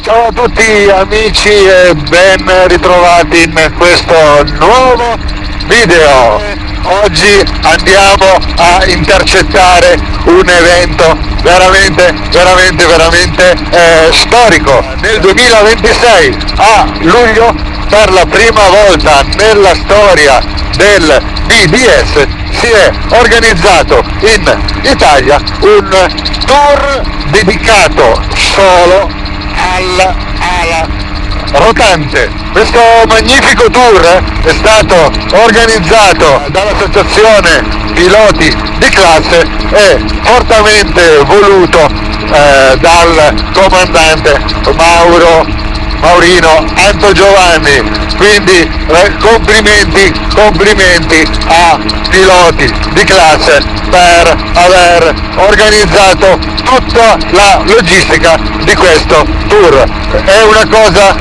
Ciao a tutti amici e ben ritrovati in questo nuovo video. Oggi andiamo a intercettare un evento veramente storico. Nel 2026 a luglio, per la prima volta nella storia del BDS, si è organizzato in Italia un tour dedicato solo alla ala rotante. Questo magnifico tour è stato organizzato dall'associazione piloti di classe e fortemente voluto dal comandante Maurino Antogiovanni. Quindi complimenti a piloti di classe per aver organizzato tutta la logistica di questo tour. È una cosa,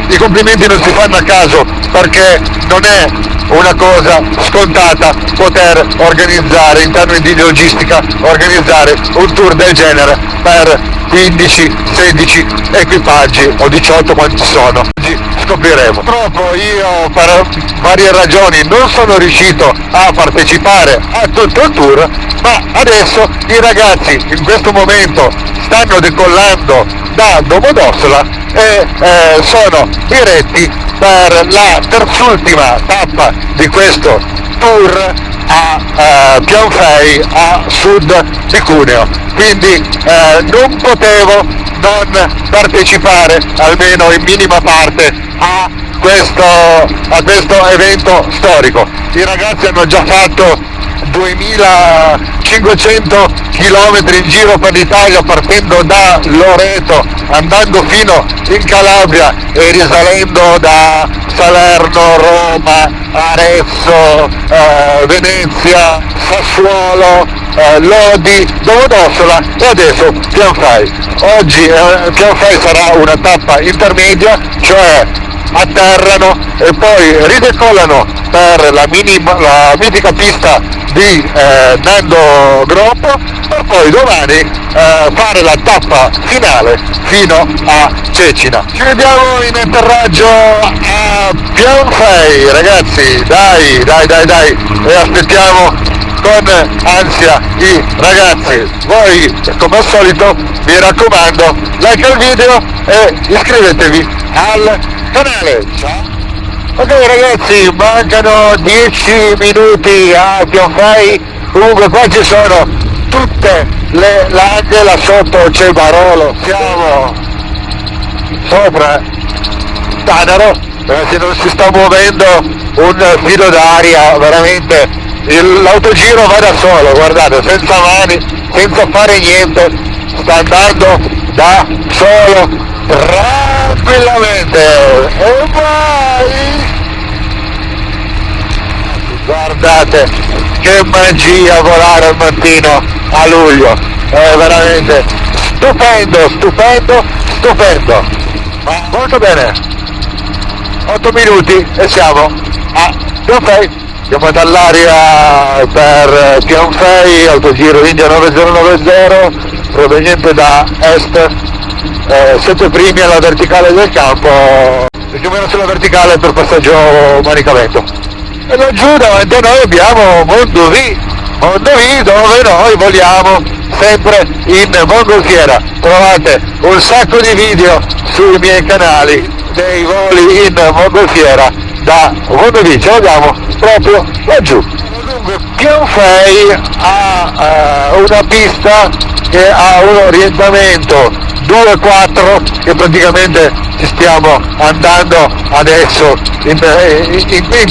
i complimenti non si fanno a caso, perché non è una cosa scontata poter organizzare in termini di logistica, organizzare un tour del genere per 15-16 equipaggi o 18 quanti sono. Oggi scopriremo. Purtroppo io per varie ragioni non sono riuscito a partecipare a tutto il tour, ma adesso i ragazzi in questo momento stanno decollando da Domodossola e sono diretti per la terzultima tappa di questo tour a Pianfei, a sud di Cuneo. Quindi non potevo non partecipare almeno in minima parte a questo evento storico. I ragazzi hanno già fatto 2500 km in giro per l'Italia, partendo da Loreto, andando fino in Calabria e risalendo da Salerno, Roma, Arezzo, Venezia, Sassuolo, Lodi, Domodossola e adesso Pianfei. Oggi Pianfei sarà una tappa intermedia, cioè atterrano e poi ridecollano per la mitica pista di Nando Groppo, per poi domani fare la tappa finale fino a Cecina. Ci vediamo in atterraggio a Pianfei, ragazzi, dai, e aspettiamo con ansia i ragazzi. Voi, come al solito, mi raccomando, like al video e iscrivetevi al canale. Ciao! Ok ragazzi, mancano 10 minuti a Pianfei. Comunque qua ci sono tutte le laghe, là sotto c'è Barolo, siamo sopra Tanaro, ragazzi, non si sta muovendo un filo d'aria, veramente l'autogiro va da solo, guardate, senza mani, senza fare niente, sta andando da solo tranquillamente. E vai! Guardate che magia volare al mattino a luglio, è veramente stupendo. Ma molto bene, 8 minuti e siamo a Pianfei. Siamo dall'aria per Pianfei, autogiro India 9090 proveniente da est, 7 primi alla verticale del campo, più o meno sulla verticale per passaggio Manicamento. E laggiù davanti a noi abbiamo Mondovì, dove noi voliamo sempre in mongolfiera. Trovate un sacco di video sui miei canali dei voli in mongolfiera da Mondovì, ce l'abbiamo proprio laggiù. Dunque Pianfei ha una pista che ha un orientamento 2-4 che praticamente ci stiamo andando adesso in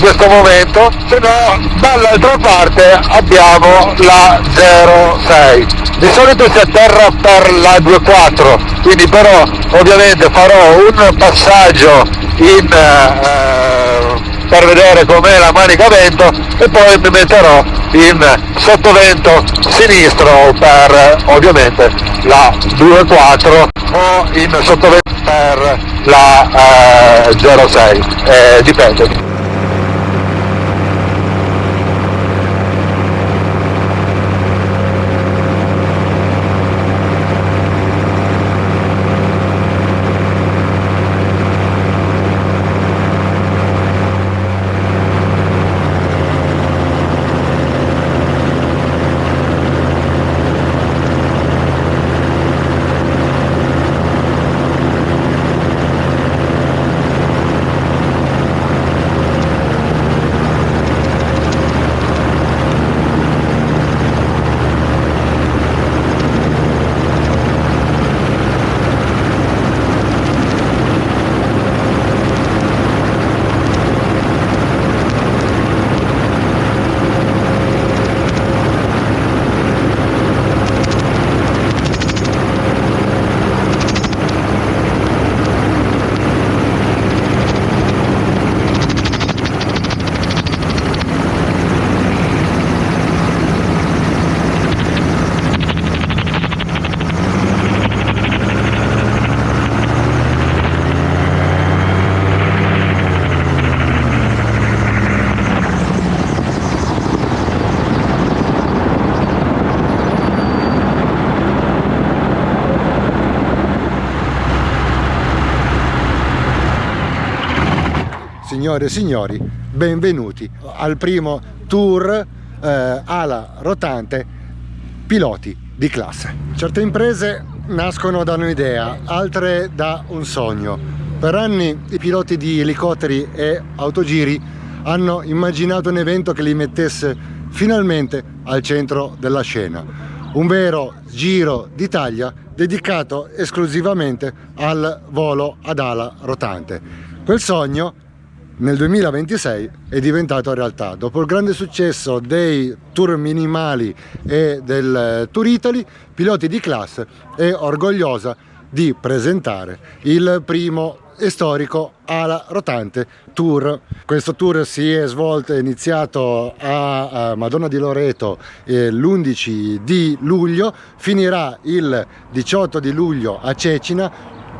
questo momento, se no dall'altra parte abbiamo la 06. Di solito si atterra per la 2-4, quindi però ovviamente farò un passaggio per vedere com'è la manica vento e poi mi metterò in sottovento sinistro per ovviamente la 2-4 o in sottovento per la 06, dipende. signore e signori, benvenuti al primo tour ala rotante piloti di classe. Certe imprese nascono da un'idea, altre da un sogno. Per anni i piloti di elicotteri e autogiri hanno immaginato un evento che li mettesse finalmente al centro della scena. Un vero Giro d'Italia dedicato esclusivamente al volo ad ala rotante. Quel sogno nel 2026 è diventato realtà. Dopo il grande successo dei tour minimali e del Tour Italy, Piloti di Classe è orgogliosa di presentare il primo e storico ala rotante tour. Questo tour si è svolto e iniziato a Madonna di Loreto l'11 di luglio, finirà il 18 di luglio a Cecina.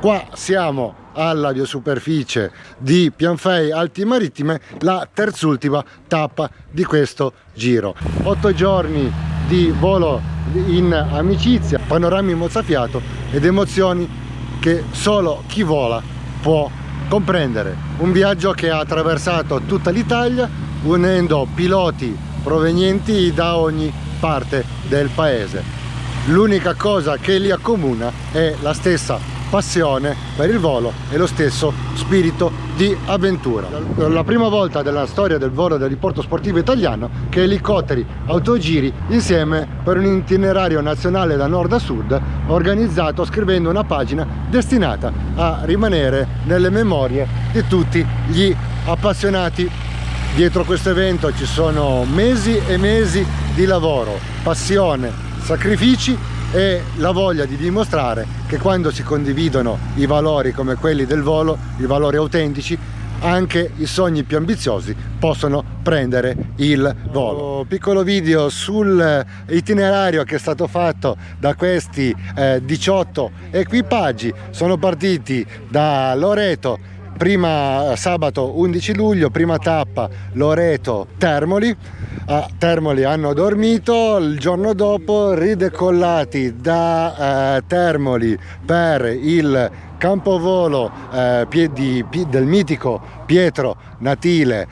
Qua siamo alla biosuperficie di Pianfei Alpi Marittime, la terzultima tappa di questo giro. 8 giorni di volo in amicizia, panorami mozzafiato ed emozioni che solo chi vola può comprendere. Un viaggio che ha attraversato tutta l'Italia, unendo piloti provenienti da ogni parte del paese. L'unica cosa che li accomuna è la stessa passione per il volo e lo stesso spirito di avventura. La prima volta della storia del volo dell'eliporto sportivo italiano che elicotteri autogiri insieme per un itinerario nazionale da nord a sud, organizzato scrivendo una pagina destinata a rimanere nelle memorie di tutti gli appassionati. Dietro questo evento ci sono mesi e mesi di lavoro, passione, sacrifici e la voglia di dimostrare che quando si condividono i valori come quelli del volo, i valori autentici, anche i sogni più ambiziosi possono prendere il volo. Piccolo video sul itinerario che è stato fatto da questi 18 equipaggi. Sono partiti da Loreto, prima sabato 11 luglio, prima tappa Loreto Termoli. A Termoli hanno dormito, il giorno dopo ridecollati da Termoli per il campovolo del mitico Pietro Natile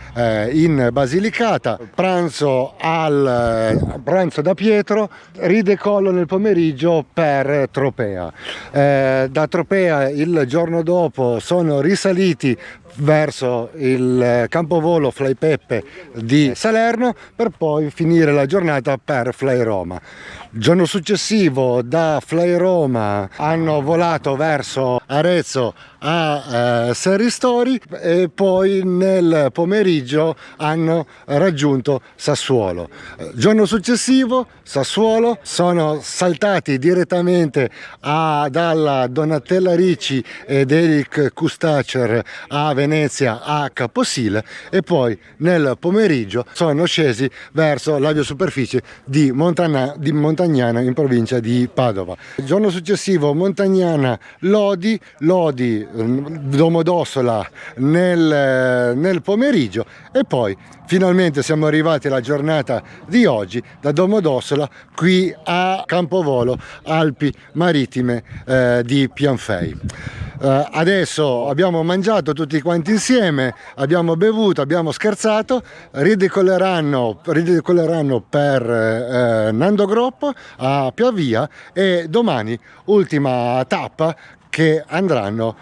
in Basilicata. Pranzo da Pietro, ridecollo nel pomeriggio per Tropea. Da Tropea il giorno dopo sono risaliti verso il campovolo Fly Peppe di Salerno per poi finire la giornata per Fly Roma. Il giorno successivo da Fly Roma hanno volato verso Arezzo a Serristori e poi nel pomeriggio hanno raggiunto Sassuolo. Giorno successivo Sassuolo, sono saltati direttamente dalla Donatella Ricci ed Eric Kustacher a Venezia a Caposil e poi nel pomeriggio sono scesi verso la biosuperficie di Montagnana in provincia di Padova. Il giorno successivo Montagnana Lodi, Domodossola nel pomeriggio e poi finalmente siamo arrivati alla giornata di oggi da Domodossola qui a Campovolo Alpi Marittime di Pianfei. Adesso abbiamo mangiato tutti quanti insieme, abbiamo bevuto, abbiamo scherzato, ridecolleranno per Nando Groppo a Piavia e domani ultima tappa che andranno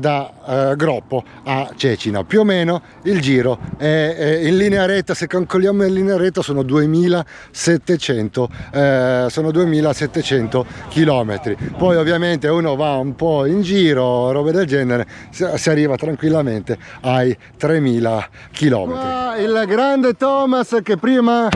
da Groppo a Cecina. Più o meno il giro è in linea retta, se calcoliamo in linea retta sono 2700 km. Poi ovviamente uno va un po' in giro, robe del genere, si arriva tranquillamente ai 3000 km. Il grande Thomas, che prima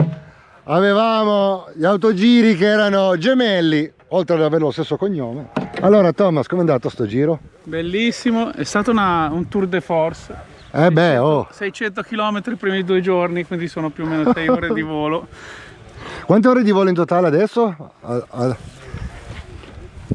avevamo gli autogiri che erano gemelli, oltre ad avere lo stesso cognome. Allora Thomas, com'è andato sto giro? Bellissimo, è stato un tour de force. 600 km i primi 2 giorni, quindi sono più o meno 6 ore di volo. Quante ore di volo in totale adesso?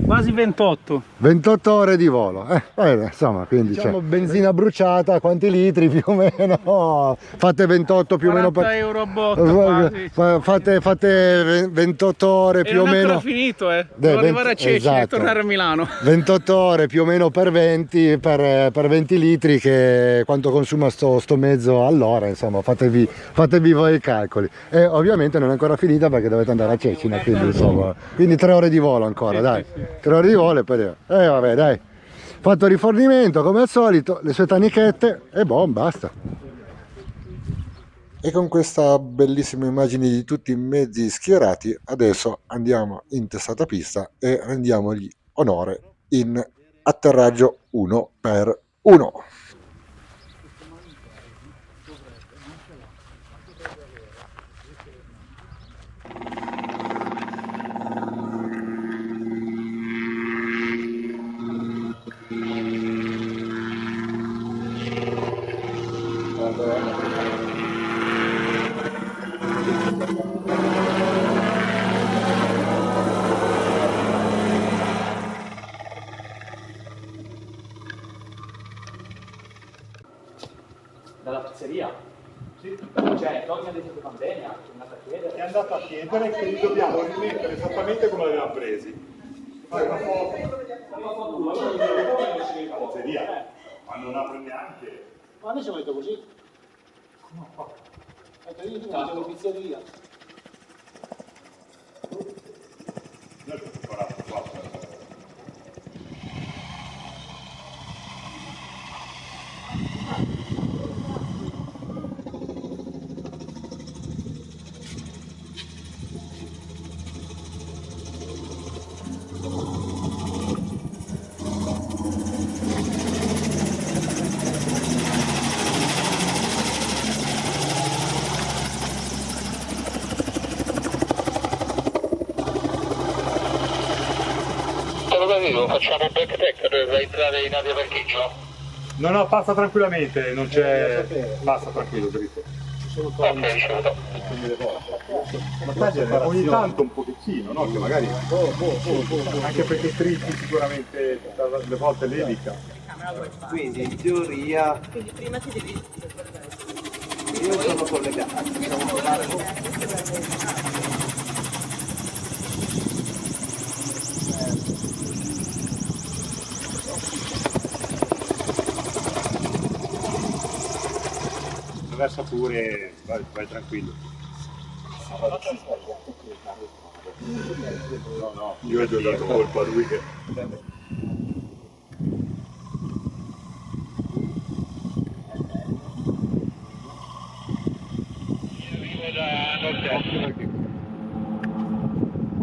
Quasi 28. 28 ore di volo, insomma, quindi diciamo benzina bruciata, quanti litri più o meno? Fate 28 più o meno 40 euro a botta quasi. Fate 28 ore E più o non è meno. ancora finito, Devo arrivare a Cecina e esatto. tornare a Milano. 28 ore più o meno per 20, per 20 litri, che quanto consuma sto mezzo all'ora, insomma, fatevi voi i calcoli. E ovviamente non è ancora finita perché dovete andare a Cecina, quindi insomma, quindi 3 ore di volo ancora, dai. Sì. 3 ore di volo e poi vabbè, dai, fatto il rifornimento come al solito, le sue tanichette e basta. E con questa bellissima immagine di tutti i mezzi schierati, adesso andiamo in testata pista e rendiamogli onore in atterraggio 1x1. Dalla pizzeria? Sì. Cioè, Tony ha detto che va bene, è andata a chiedere. È andata a chiedere che li dobbiamo rimettere esattamente come l'avevamo presi. Fai una foto. La pizzeria. Ma non apre neanche. Ma noi siamo detto così? No. Io ti faccio la pizzeria. Noi abbiamo preparato qua. Facciamo un backpack per entrare in avioparcheggio? No, passa tranquillamente, non c'è. Passa tranquillo, dritto. Ok, ricevuto. Ma tagliare ogni tanto un pochettino, no? Che magari. Anche perché strizzi sicuramente le volte l'elica. Quindi in teoria Prima ti devi... io sono collegato. Possiamo trovare Attraversa pure, vai tranquillo. No, io ho dato colpa a lui che.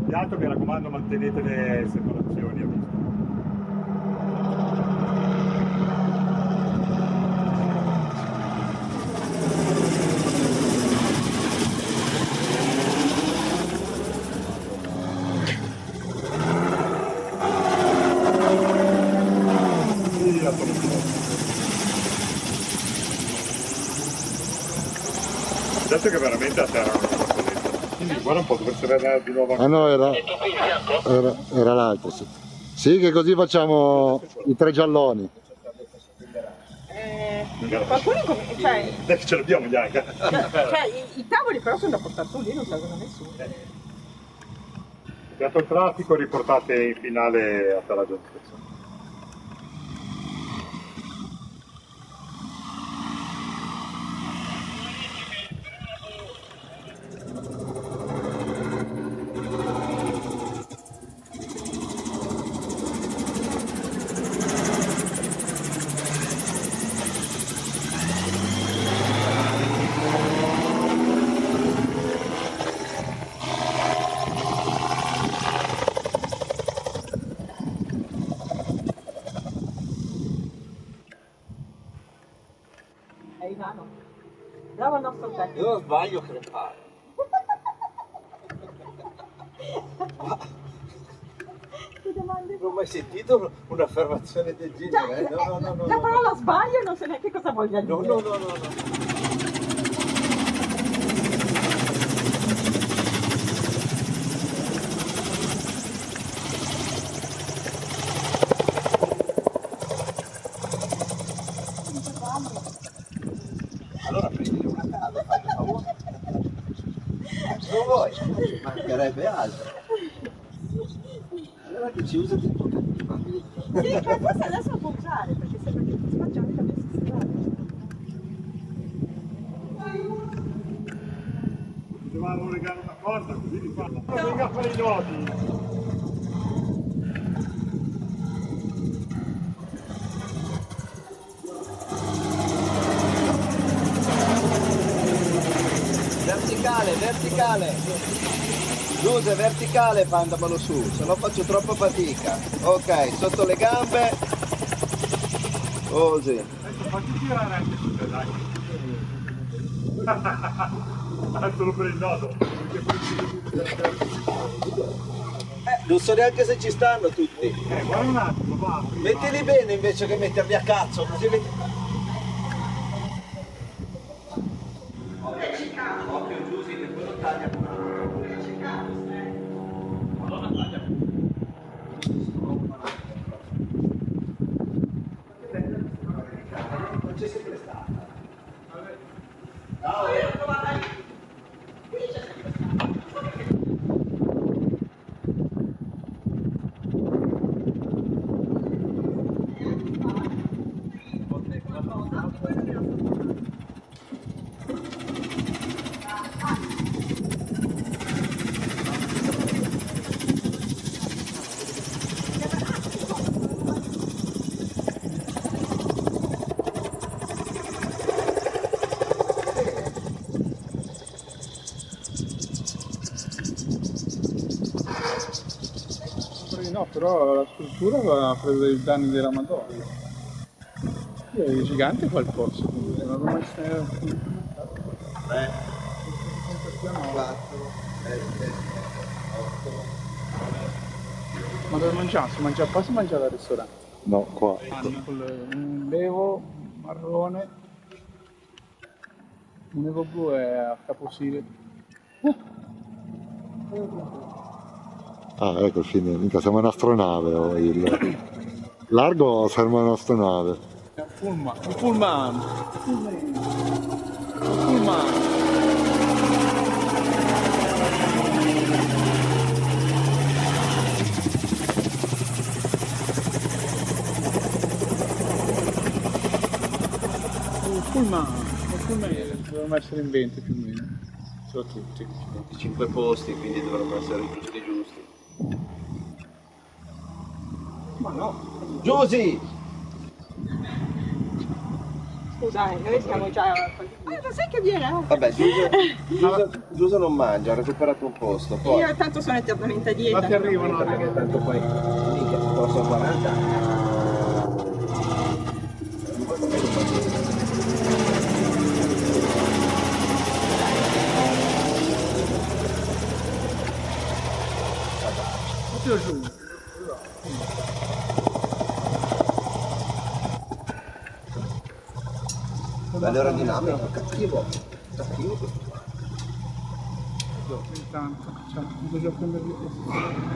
Di altro mi raccomando, mantenete le separazioni a vista. Adesso che veramente a terra non è quindi guarda un po', dovreste avere di nuovo. Ah no, era l'altro, sì. Sì, che così facciamo i 3 gialloni. Qualcuno cioè, Dai che ce l'abbiamo gli anche. cioè i tavoli però sono da portare su lì, non servono a nessuno. Dato il traffico riportate in finale a Taraggio di Spezzone. È Ivano. Bravo il nostro tecnico. Io non sbaglio crepare. Che domande? Non ho mai sentito un'affermazione del genere. No. La parola sbaglio non so neanche cosa voglia dire. No. Allora prendile una casa, fai un favore. Non vuoi? Mancherebbe altro. Allora che ci usa tutto cattiva. Sì, ma forse adesso lo può usare, perché sembra che ti faccia anche adesso strada. Dovevamo legare una corda così di farla. Venga a fare i nodi. Verticale, verticale. Giuse, verticale, mandamelo su, se no faccio troppa fatica. Ok, sotto le gambe. Così. Ecco, fatti tirare anche su te, dai. Solo per il nodo. Non so neanche se ci stanno tutti. Guarda un attimo, va. Mettili bene invece che metterli a cazzo, così vedi. Occhio Giusy che quello taglia non c'è sempre stata. Ciao. No, però la struttura aveva preso i danni della Madonna. È gigante quel posto, non avevo mai visto. 3, 4, 7, 8. Ma dove mangiamo? Si mangia qua o si mangia al ristorante? No, qua. Un Evo marrone, un Evo blu è a caposile. Ah, ecco il fine, mica siamo un'astronave o il largo sembra un'astronave. È un pullman. Dovevano essere in 20 più o meno, sono tutti. 5 posti, quindi dovrebbero essere giusti. Ma no, Giusy! Scusa, noi siamo già... ma sai che viene? Vabbè, Giuse non mangia, ha recuperato un posto. Poi... Io tanto sono eternamente a dieta. ma ti arrivano perché tanto poi mica posso 40 anni. L'aerodinamica è cattivo questo qua. Intanto, cioè, devo già prendere di questo.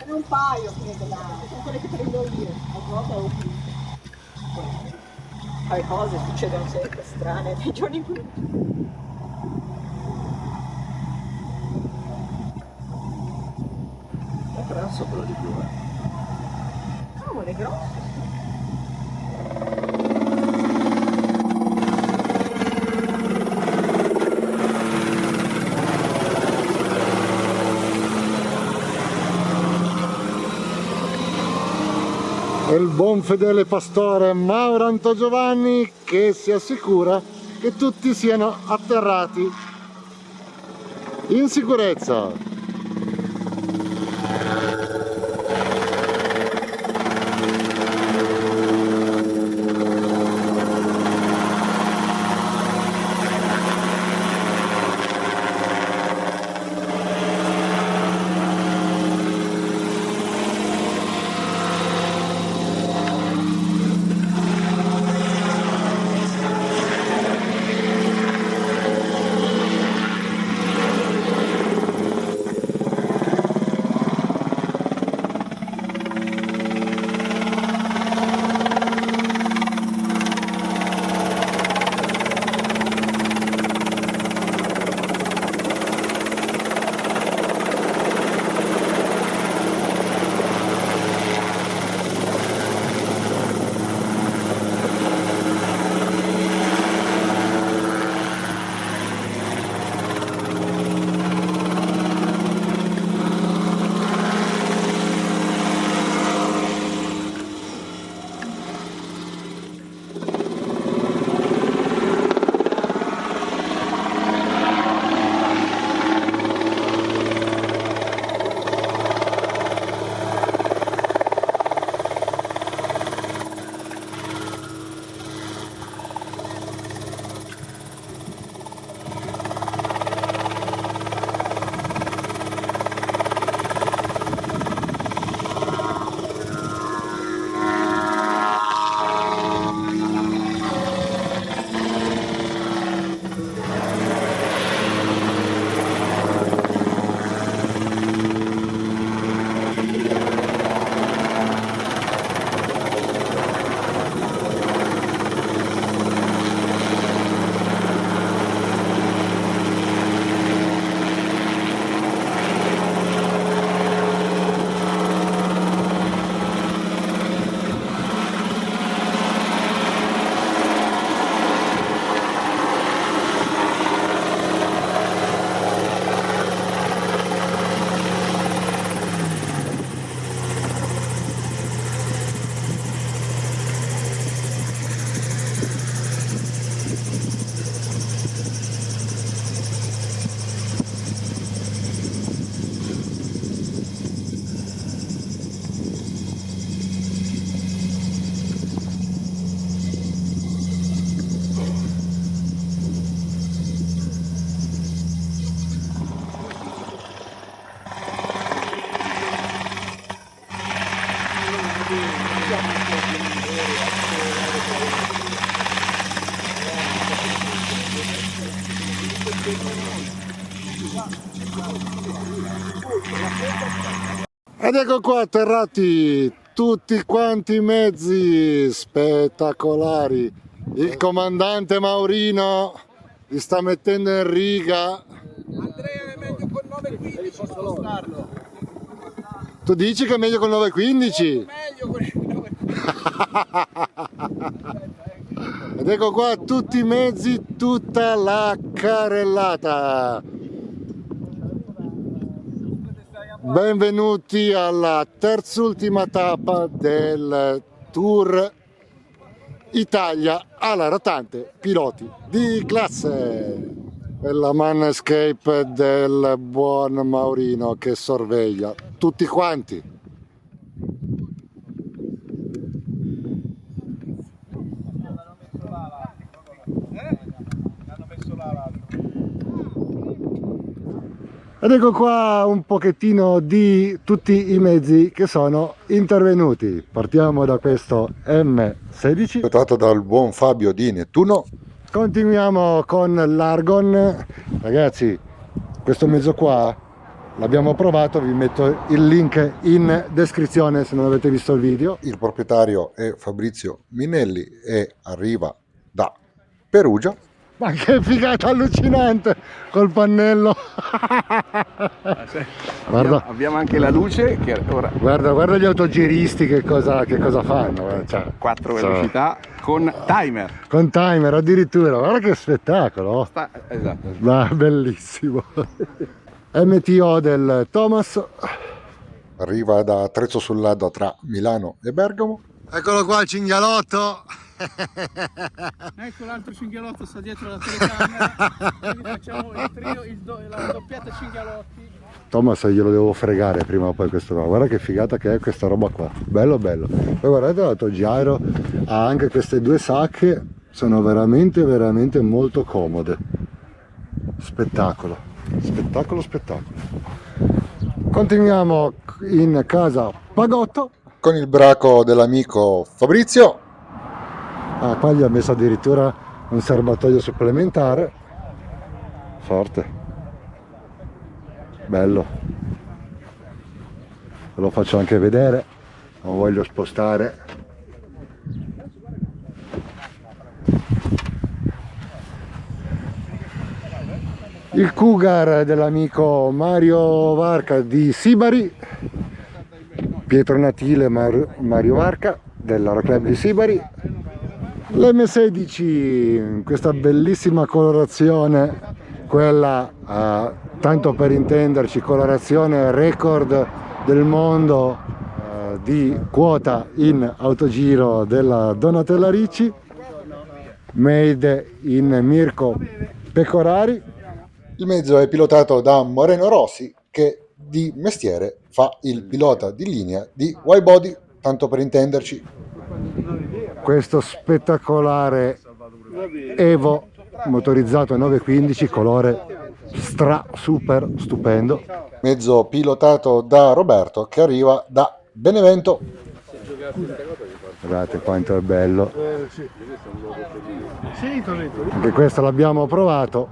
Un paio credo là, sono quelle che prendo io, a volte ho più. Le cose succedono sempre strane nei giorni in cui... È grasso quello di più, Cavolo, è grosso. Il buon fedele pastore Mauro Antogiovanni che si assicura che tutti siano atterrati in sicurezza. Ed ecco qua atterrati tutti quanti i mezzi spettacolari. Il comandante Maurino li sta mettendo in riga. Andrea è meglio con 9.15, posso mostrarlo. Tu dici che è meglio con 9.15? Meglio con il 9.15. Ed ecco qua tutti i mezzi, tutta la carrellata. Benvenuti alla terz'ultima tappa del Tour Italia alla rotante piloti di classe. La manscape del buon Maurino che sorveglia tutti quanti. Ed ecco qua un pochettino di tutti i mezzi che sono intervenuti. Partiamo da questo M16 tratto dal buon Fabio di Nettuno. Continuiamo con l'Argon. Ragazzi, questo mezzo qua l'abbiamo provato, vi metto il link in descrizione se non avete visto il video. Il proprietario è Fabrizio Minelli e arriva da Perugia. Ma che figata allucinante col pannello! Guarda, abbiamo anche la luce che ora guarda gli autogiristi che cosa fanno. Cioè, 4 velocità con timer. Con timer addirittura, guarda che spettacolo! Esatto. Ma bellissimo! MTO del Thomas arriva da Trezzo sul Lado tra Milano e Bergamo. Eccolo qua il cinghialotto! Ecco l'altro cinghialotto sta dietro la telecamera, quindi facciamo il trio, la doppietta cinghialotti. Thomas glielo devo fregare prima o poi questo qua, guarda che figata che è questa roba qua, bello. Poi guardate l'autogyro, ha anche queste due sacche, sono veramente molto comode. Spettacolo. Continuiamo in casa Pagotto con il braco dell'amico Fabrizio. Ah, qua gli ha messo addirittura un serbatoio supplementare. Forte. Bello. Ve lo faccio anche vedere. Non voglio spostare. Il Cougar dell'amico Mario Varca di Sibari. Pietro Natile Mario Varca dell'Aeroclub di Sibari. L'M16, questa bellissima colorazione, quella tanto per intenderci, colorazione record del mondo di quota in autogiro della Donatella Ricci, made in Mirko Pecorari. Il mezzo è pilotato da Moreno Rossi, che di mestiere fa il pilota di linea di Wide-Body, tanto per intenderci. Questo spettacolare Evo motorizzato a 915, colore super stupendo. Mezzo pilotato da Roberto che arriva da Benevento. Guardate quanto è bello. Anche questo l'abbiamo provato,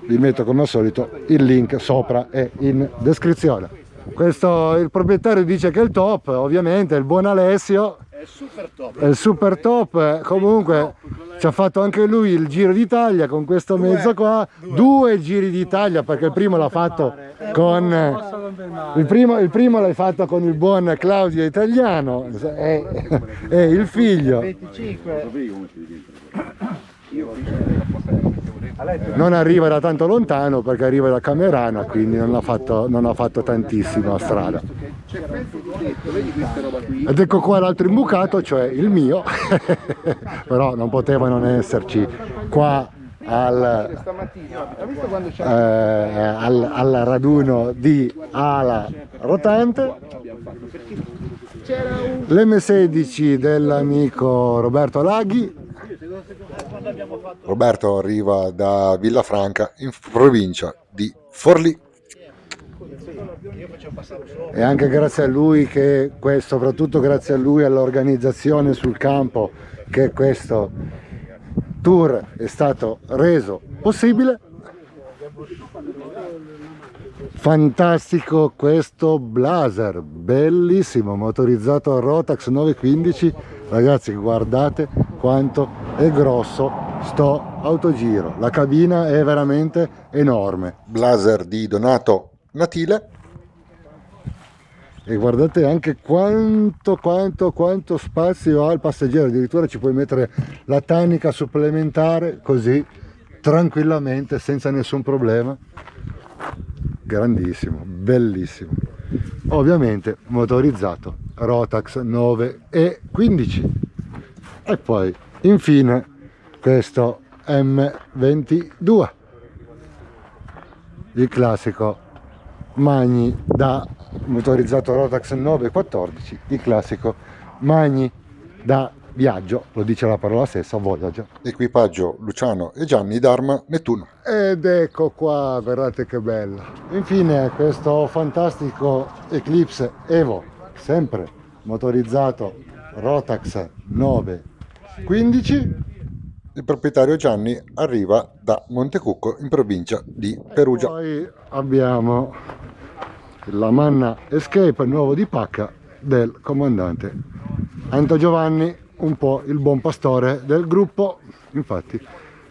vi metto come al solito il link sopra e in descrizione. Questo il proprietario dice che è il top, ovviamente il buon Alessio è il super top. Comunque ci ha fatto anche lui il Giro d'Italia con questo mezzo qua, 2 giri d'Italia, perché il primo l'ha fatto con il primo l'hai fatto con il buon Claudio Italiano e il figlio non arriva da tanto lontano perché arriva da Camerano, quindi non ha fatto tantissima strada. Ed ecco qua l'altro imbucato, cioè il mio però non poteva non esserci qua al raduno di Ala Rotante. L'M16 dell'amico Roberto Laghi. Roberto arriva da Villafranca in provincia di Forlì. E anche grazie a lui che soprattutto grazie a lui, all'organizzazione sul campo, che questo tour è stato reso possibile. Fantastico questo Blazer, bellissimo, motorizzato a Rotax 915. Ragazzi, guardate quanto è grosso sto autogiro, la cabina è veramente enorme. Blazer di Donato Natile. E guardate anche quanto spazio ha il passeggero, addirittura ci puoi mettere la tanica supplementare così tranquillamente senza nessun problema. Grandissimo, bellissimo, ovviamente motorizzato Rotax 9 e 15. E poi infine questo M22, il classico Magni da motorizzato Rotax 914, il classico Magni da viaggio, lo dice la parola stessa, Voyager. Equipaggio Luciano e Gianni d'Arma Nettuno. Ed ecco qua, guardate che bello. Infine questo fantastico Eclipse Evo, sempre motorizzato Rotax 915. Il proprietario Gianni arriva da Montecucco in provincia di Perugia. Poi abbiamo la Manna Escape nuovo di pacca del comandante Anto Giovanni, un po' il buon pastore del gruppo. Infatti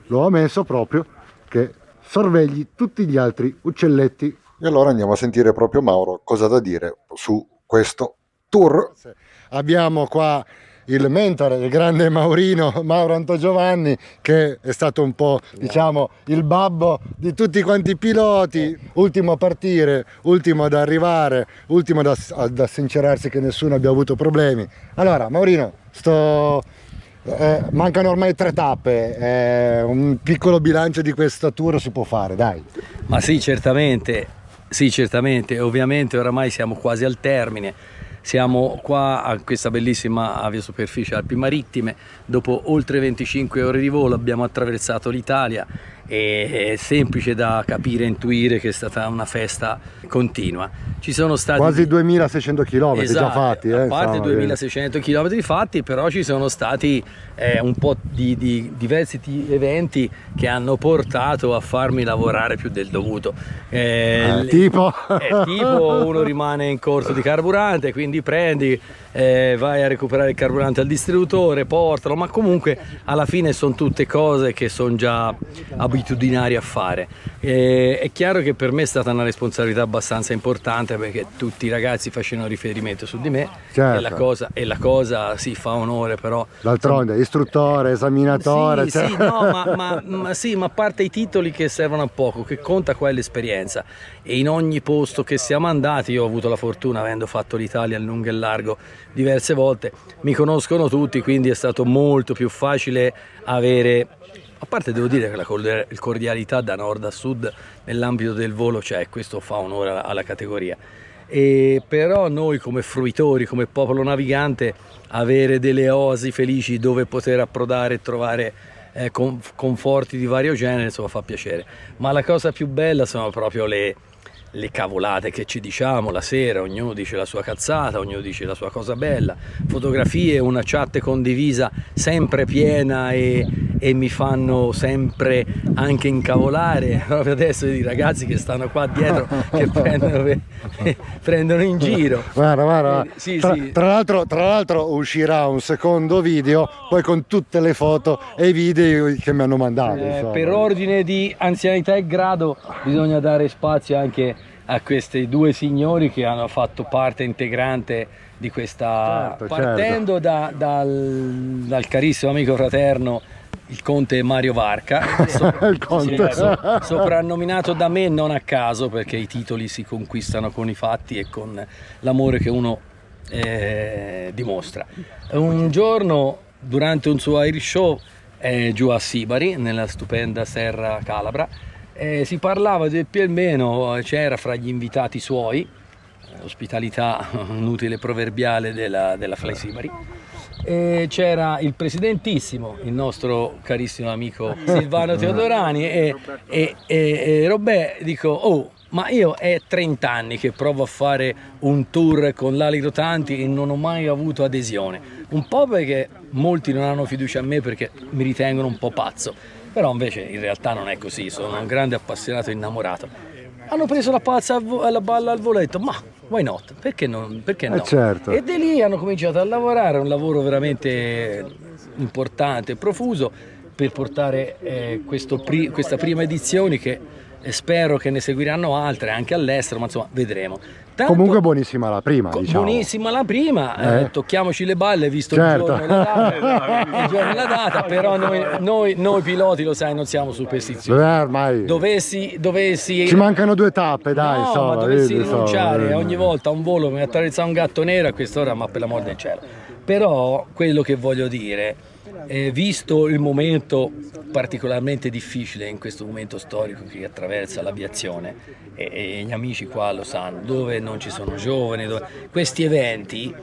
lo ha messo proprio che sorvegli tutti gli altri uccelletti. E allora andiamo a sentire proprio Mauro cosa ha da dire su questo tour. Abbiamo qua il mentore, il grande Mauro Anto Giovanni, che è stato un po', diciamo, il babbo di tutti quanti i piloti, ultimo a partire, ultimo ad arrivare, ultimo ad assincerarsi che nessuno abbia avuto problemi. Allora, Maurino, mancano ormai 3 tappe, un piccolo bilancio di questo tour si può fare, dai. Ma sì, certamente, ovviamente oramai siamo quasi al termine. Siamo qua a questa bellissima aviosuperficie Alpi Marittime, dopo oltre 25 ore di volo abbiamo attraversato l'Italia e è semplice da capire e intuire che è stata una festa continua. Ci sono stati quasi 2600 km già fatti. A parte 2600 km fatti, però ci sono stati un po' di diversi eventi che hanno portato a farmi lavorare più del dovuto. Tipo uno rimane in corso di carburante, quindi prendi, vai a recuperare il carburante al distributore, portalo, ma comunque alla fine sono tutte cose che sono già abitudinari a fare. È chiaro che per me è stata una responsabilità abbastanza importante, perché tutti i ragazzi facevano riferimento su di me, certo. e la cosa si fa onore, però d'altronde istruttore, esaminatore, sì, ma a parte i titoli che servono a poco, che conta qua è l'esperienza, e in ogni posto che siamo andati, io ho avuto la fortuna, avendo fatto l'Italia in lungo e largo diverse volte, mi conoscono tutti, quindi è stato molto più facile avere, a parte devo dire che la cordialità da nord a sud nell'ambito del volo c'è, questo fa onore alla categoria. E però noi come fruitori, come popolo navigante, avere delle oasi felici dove poter approdare e trovare conforti di vario genere, insomma, fa piacere. Ma la cosa più bella sono proprio le cavolate che ci diciamo la sera, ognuno dice la sua cazzata, ognuno dice la sua cosa bella, fotografie, una chat condivisa sempre piena e mi fanno sempre anche incavolare, proprio adesso i ragazzi che stanno qua dietro che prendono in giro. Guarda. Tra l'altro uscirà un secondo video poi con tutte le foto e i video che mi hanno mandato. Per ordine di anzianità e grado bisogna dare spazio anche a questi 2 signori che hanno fatto parte integrante di questa, partendo dal carissimo amico fraterno il conte Mario Varca, il conte. Soprannominato da me non a caso, perché i titoli si conquistano con i fatti e con l'amore che uno dimostra. Un giorno durante un suo air show giù a Sibari, nella stupenda Serra Calabra, si parlava del più o meno, c'era fra gli invitati suoi, ospitalità inutile proverbiale della Fly Sibari, e c'era il presidentissimo, il nostro carissimo amico Silvano Teodorani e Robè. Dico, ma io è 30 anni che provo a fare un tour con l'ali rotanti e non ho mai avuto adesione, un po' perché molti non hanno fiducia in me perché mi ritengono un po' pazzo, però invece in realtà non è così, sono un grande appassionato innamorato. Hanno preso la palla al voletto, ma why not? Perché no? Certo. E da lì hanno cominciato a lavorare, un lavoro veramente importante e profuso per portare questa prima edizione che spero che ne seguiranno altre anche all'estero, ma insomma vedremo. Comunque buonissima la prima, diciamo. Buonissima la prima, tocchiamoci le balle visto Certo. il giorno e la data, però noi piloti, lo sai, non siamo superstiziosi. Ormai Dovessi ci mancano 2 tappe, dai, no, ma dovessi rinunciare ogni volta a un volo per attraversare un gatto nero a quest'ora, ma per l'amor del cielo. Però quello che voglio dire, visto il momento particolarmente difficile in questo momento storico che attraversa l'aviazione, e gli amici qua lo sanno, dove non ci sono giovani, questi eventi,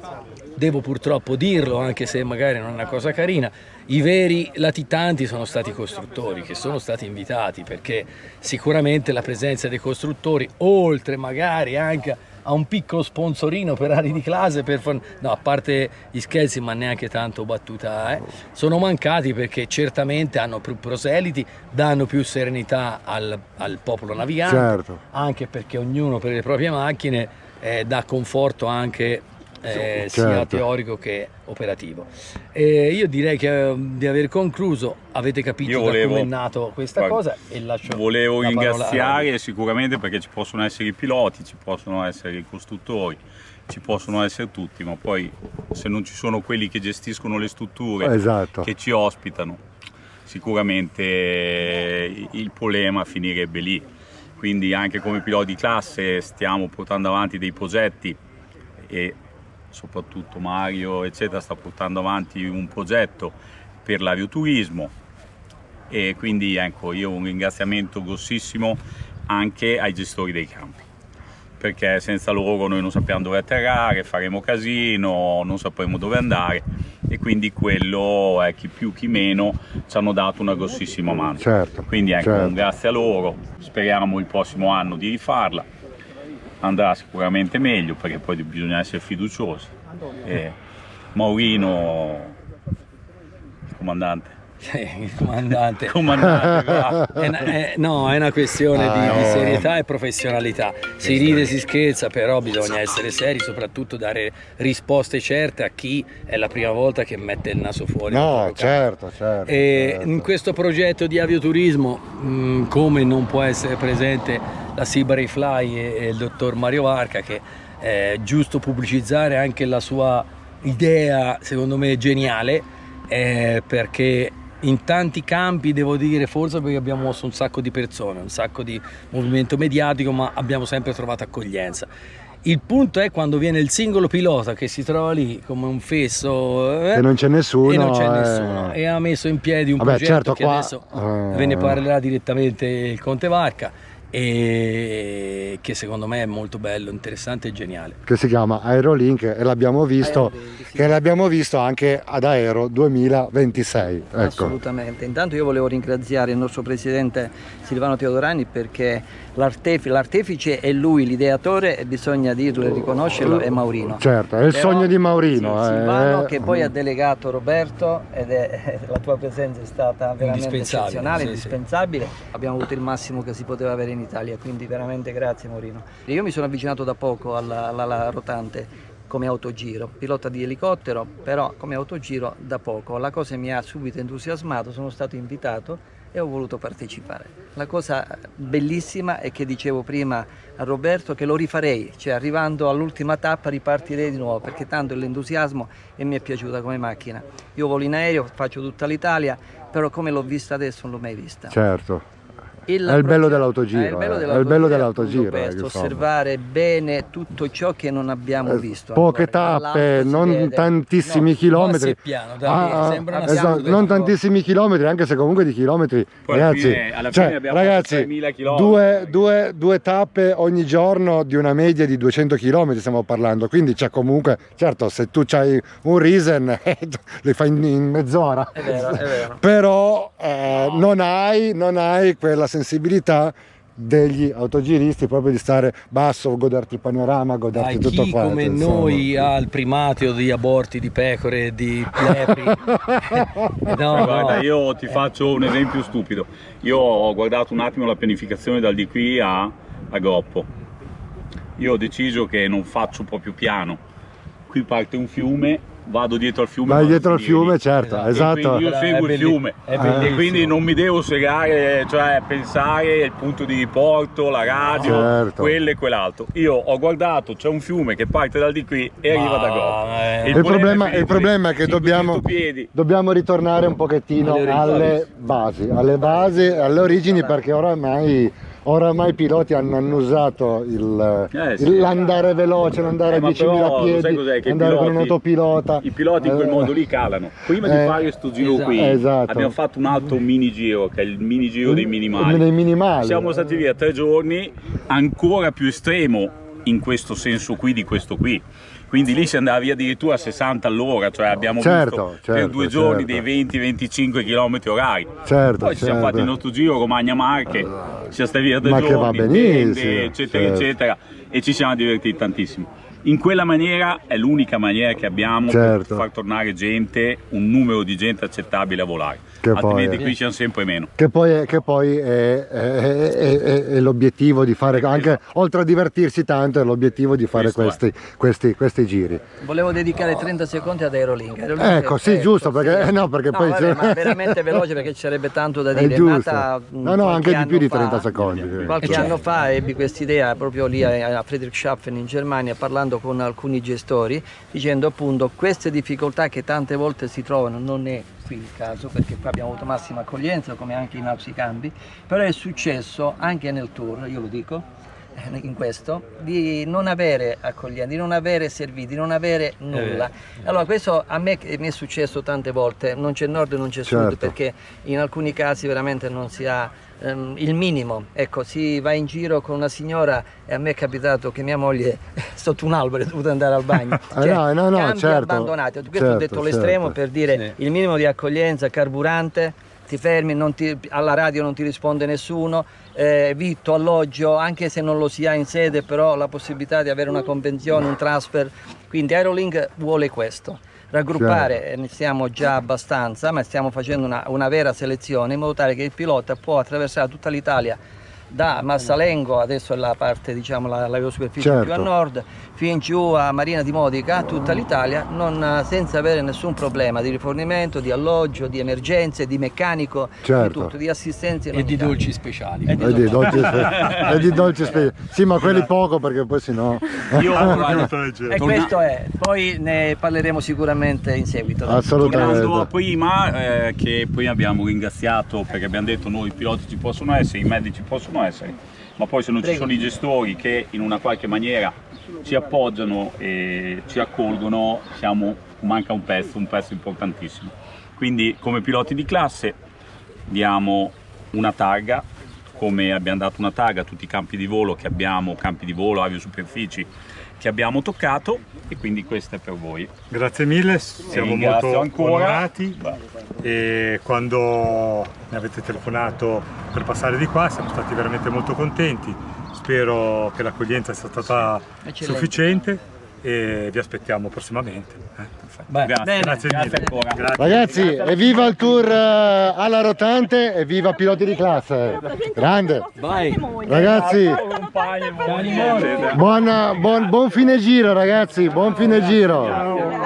devo purtroppo dirlo anche se magari non è una cosa carina, i veri latitanti sono stati i costruttori che sono stati invitati, perché sicuramente la presenza dei costruttori, oltre magari anche a un piccolo sponsorino per ali di classe, no, a parte gli scherzi, ma neanche tanto battuta, sono mancati, perché certamente hanno più proseliti, danno più serenità al popolo navigante, certo, anche perché ognuno per le proprie macchine dà conforto anche sia certo, teorico che operativo. Io direi di aver concluso, avete capito da come è nato questa cosa, e lascio volevo la parola ringraziare sicuramente, perché ci possono essere i piloti, ci possono essere i costruttori, ci possono essere tutti, ma poi se non ci sono quelli che gestiscono le strutture, esatto, che ci ospitano, sicuramente il problema finirebbe lì. Quindi anche come piloti di classe stiamo portando avanti dei progetti, e soprattutto Mario eccetera sta portando avanti un progetto per l'avioturismo, e quindi ecco, io un ringraziamento grossissimo anche ai gestori dei campi, perché senza loro noi non sappiamo dove atterrare, faremo casino, non sapremo dove andare, e quindi quello chi più chi meno ci hanno dato una grossissima mano. certo, Quindi ecco, certo, un grazie a loro, speriamo il prossimo anno di rifarla, andrà sicuramente meglio, perché poi bisogna essere fiduciosi. Maurino, il comandante. Il comandante. No, è una questione di serietà e professionalità. Si ride, si scherza, però bisogna essere seri, soprattutto dare risposte certe a chi è la prima volta che mette il naso fuori. No, certo. In questo progetto di avioturismo, come non può essere presente la Seabury Fly e il dottor Mario Varca, che è giusto pubblicizzare anche la sua idea, secondo me geniale, perché in tanti campi, devo dire, forse perché abbiamo mosso un sacco di persone, un sacco di movimento mediatico, ma abbiamo sempre trovato accoglienza. Il punto è quando viene il singolo pilota che si trova lì come un fesso e non c'è nessuno, e ha messo in piedi un progetto, certo, che qua, adesso ve ne parlerà direttamente il Conte Varca, e che secondo me è molto bello, interessante e geniale, che si chiama Aerolink, e l'abbiamo visto, che l'abbiamo visto anche ad Aero 2026. Ecco. Assolutamente. Intanto io volevo ringraziare il nostro presidente Silvano Teodorani, perché l'artefice è lui, l'ideatore, e bisogna dirlo e riconoscerlo, è Maurino. Certo, è il sogno di Maurino. Sì, Silvano che poi ha delegato Roberto, ed la tua presenza è stata veramente eccezionale, indispensabile. Abbiamo avuto il massimo che si poteva avere in Italia, quindi veramente grazie Maurino. Io mi sono avvicinato da poco alla rotante come autogiro, pilota di elicottero, però come autogiro da poco. La cosa mi ha subito entusiasmato, sono stato invitato e ho voluto partecipare. La cosa bellissima è che dicevo prima a Roberto che lo rifarei, cioè arrivando all'ultima tappa ripartirei di nuovo, perché tanto l'entusiasmo, e mi è piaciuta come macchina. Io volo in aereo, faccio tutta l'Italia, però come l'ho vista adesso non l'ho mai vista. Certo. È il bello dell'autogiro, è il bello dell'autogiro, osservare bene tutto ciò che non abbiamo visto. Poche tappe, non tantissimi chilometri. Non tantissimi chilometri, anche se comunque di chilometri, poi ragazzi, alla fine abbiamo ragazzi, 3.000 chilometri. due tappe ogni giorno di una media di 200 chilometri stiamo parlando, quindi c'è comunque, certo, se tu c'hai un Risen li fai in mezz'ora, è vero. però non hai quella sensibilità degli autogiristi, proprio di stare basso, goderti il panorama, goderti tutto chi quanto. come insomma. noi ha il primato di aborti di pecore, di lepri. Guarda, io ti faccio un esempio stupido. Io ho guardato un attimo la pianificazione dal di qui a Groppo. Io ho deciso che non faccio proprio piano. Qui parte un fiume, vado dietro al fiume. Vai dietro al fiume, certo, esatto. Quindi io seguo il fiume e quindi non mi devo segare, cioè pensare il punto di riporto, la radio, certo, quello e quell'altro. Io ho guardato, c'è un fiume che parte dal di qui e arriva da Groppo. Il problema è che dobbiamo ritornare un pochettino alle basi, alle origini, perché oramai i piloti hanno annusato l'andare veloce, l'andare a 10.000 piedi, andare con un autopilota. I piloti in quel modo lì calano. Prima di fare questo giro qui abbiamo fatto un altro mini giro, che è il mini giro dei minimali. Siamo stati via 3 giorni, ancora più estremo in questo senso qui di questo qui. Quindi lì si andava via addirittura a 60 all'ora, cioè abbiamo visto per 2 giorni dei 20-25 km orari. Poi ci siamo fatti il nostro giro Romagna-Marche, siamo stati via 3 giorni, tende, eccetera, eccetera, e ci siamo divertiti tantissimo. In quella maniera è l'unica maniera che abbiamo per far tornare gente, un numero di gente accettabile a volare, altrimenti qui siamo sempre meno. Che poi è l'obiettivo di fare, anche oltre a divertirsi tanto, è l'obiettivo di fare questi giri. Volevo dedicare 30 secondi ad Aerolink. Ecco, sì, giusto, perché poi ma veramente veloce, perché ci sarebbe tanto da dire. È giusto. Anche di più di 30 secondi. Qualche anno fa ebbi quest'idea proprio lì a Friedrichshafen in Germania, parlando con alcuni gestori, dicendo appunto queste difficoltà che tante volte si trovano, non è qui il caso perché qua abbiamo avuto massima accoglienza come anche in altri campi, però è successo anche nel tour, io lo dico, in questo, di non avere accoglienza, di non avere servizi, di non avere nulla. Allora questo a me mi è successo tante volte, non c'è nord e non c'è sud, perché in alcuni casi veramente non si ha il minimo. Ecco, si va in giro con una signora e a me è capitato che mia moglie sotto un albero è dovuta andare al bagno, campi abbandonati. Questo ho detto l'estremo per dire il minimo di accoglienza, carburante, ti fermi, alla radio non ti risponde nessuno, vitto, alloggio, anche se non lo si ha in sede, però la possibilità di avere una convenzione, un transfer. Quindi Aerolink vuole questo, raggruppare, ne siamo già abbastanza, ma stiamo facendo una vera selezione in modo tale che il pilota può attraversare tutta l'Italia, da Massalengo, adesso è la parte, diciamo, l'aerosuperficie più a nord, fin giù a Marina di Modica, tutta l'Italia, senza avere nessun problema di rifornimento, di alloggio, di emergenze, di meccanico, di tutto, di assistenza e di dolci speciali. E di dolci speciali. Sì, ma quelli poco, perché poi sennò. E questo è, poi ne parleremo sicuramente in seguito. Assolutamente. Tornando prima, che poi abbiamo ringraziato, perché abbiamo detto noi i piloti ci possono essere, i medici possono essere, ma poi se non ci sono i gestori che in una qualche maniera ci appoggiano e ci accolgono, manca un pezzo importantissimo. Quindi come piloti di classe diamo una targa, come abbiamo dato una targa a tutti i campi di volo che abbiamo, campi di volo, aviosuperfici che abbiamo toccato, e quindi questo è per voi. Grazie mille, siamo molto onorati e quando mi avete telefonato per passare di qua siamo stati veramente molto contenti. Spero che l'accoglienza sia stata sufficiente e vi aspettiamo prossimamente. Grazie mille. Ancora. Ragazzi, evviva il tour alla rotante, evviva piloti di classe. Grande. Vai. Ragazzi, buon fine giro, ragazzi, buon fine giro.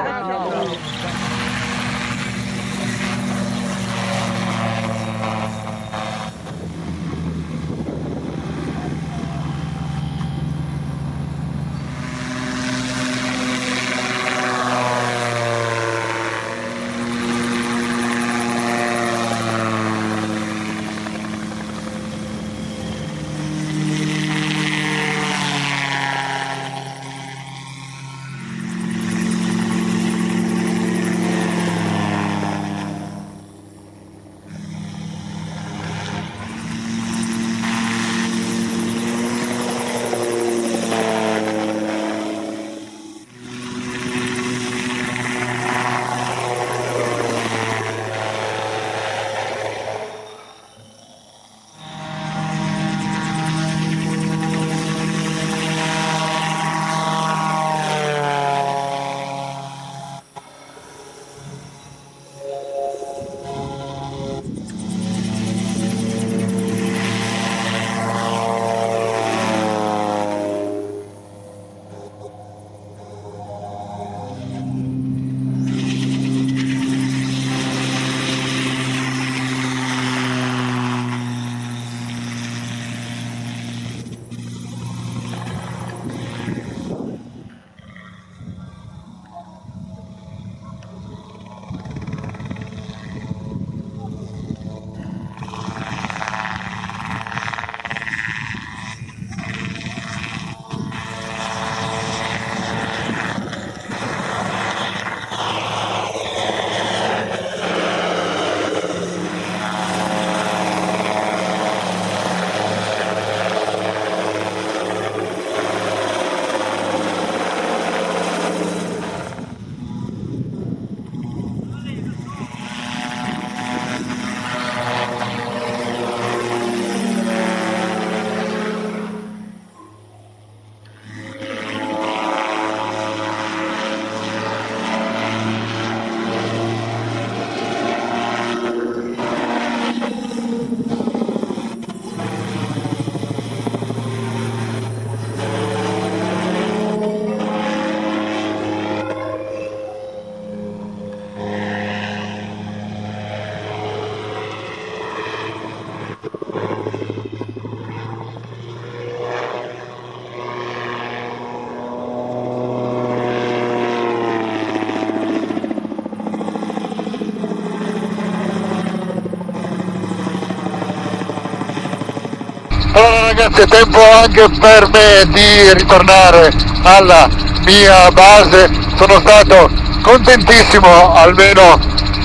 Allora ragazzi, è tempo anche per me di ritornare alla mia base. Sono stato contentissimo, almeno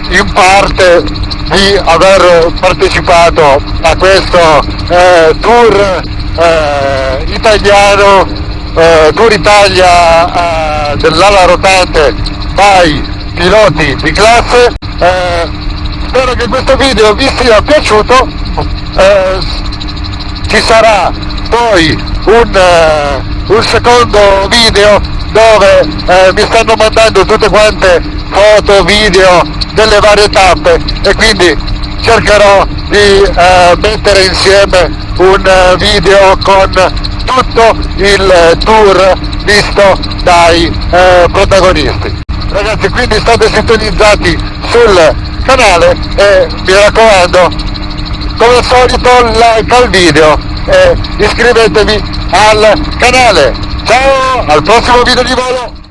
in parte, di aver partecipato a questo tour italiano, Tour Italia dell'ala rotante by Piloti di Classe. Spero che questo video vi sia piaciuto. Ci sarà poi un secondo video dove mi stanno mandando tutte quante foto, video delle varie tappe, e quindi cercherò di mettere insieme un video con tutto il tour visto dai protagonisti. Ragazzi, quindi state sintonizzati sul canale e mi raccomando, come al solito, like al video e iscrivetevi al canale. Ciao, al prossimo video di volo!